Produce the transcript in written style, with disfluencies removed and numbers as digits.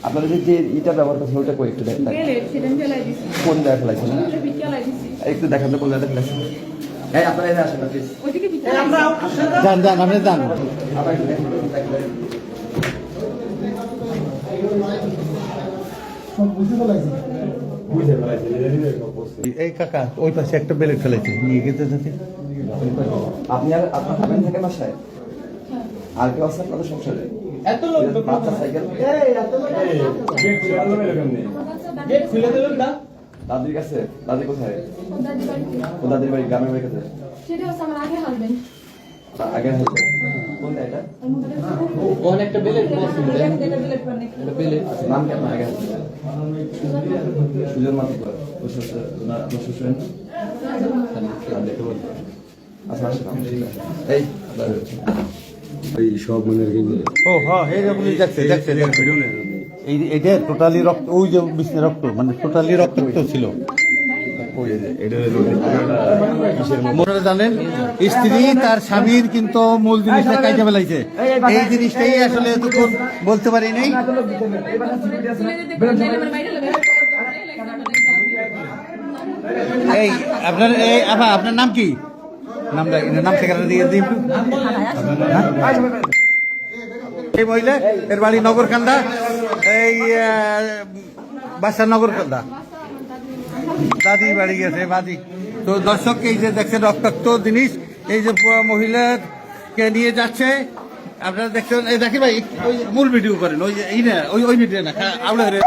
আপনারা যে ইটা ব্যবহার করছেন ওটা কই একটু দেখেন, কোন জায়গায় ফেলাইছেন একটু দেখান তো কোন জায়গায় ফেলাইছেন। এই আপনারা এখানে আসেন না প্লিজ, যান যান আপনি যান। আবার একটু দেখেন, এই কাকা ওই পাশে একটা বেলেট ফেলেছে নিয়ে গেতে যাতে। আপনি আর আপনার খাবেন থাকে বাসায় আর কেউ আছে আপনাদের সংসারে? বাচ্চা সাইকেল দাদির কাছে? দাদি কোথায়? ও দাদির বাড়ি গ্রামের বাড়ি কাছে? আগে কোনটা এটা? একটা বেলেট নাম কি আপনার? আগে সুজন মাতিকর। আপনার শ্বশুরের নাম দেখতে বলতে? আচ্ছা আসেন এই ওই সব মনে ও হ্যাঁ এই যে আপনি দেখছে দেখছে এই এটা টোটালি রক্ত, ওই যে বিষ্ণু রক্ত মানে টোটালি রক্তাক্ত ছিল। মনে জানেন স্ত্রী তার স্বামীর কিন্তু মূল জিনিসটা কাইটা ফেলাইছে, এই জিনিসটাই আসলে এতক্ষণ বলতে পারি নাই। এই আপনার এই আপনার নাম কি? নামটা নাম ঠিকানা দিয়ে দিন। এই মহিলা এর বাড়ি নগরকান্দা, এই বাসা নগরকান্দা, দাদি বাড়ি গেছে বাদি। তো দর্শক এই যে দেখছেন রক্তাক্ত জিনিস, এই যে মহিলাকে নিয়ে যাচ্ছে আপনারা দেখছেন। এই দেখি ভাই ওই মূল ভিডিও করেন, ওই এই না ওই ভিডিও না আউলে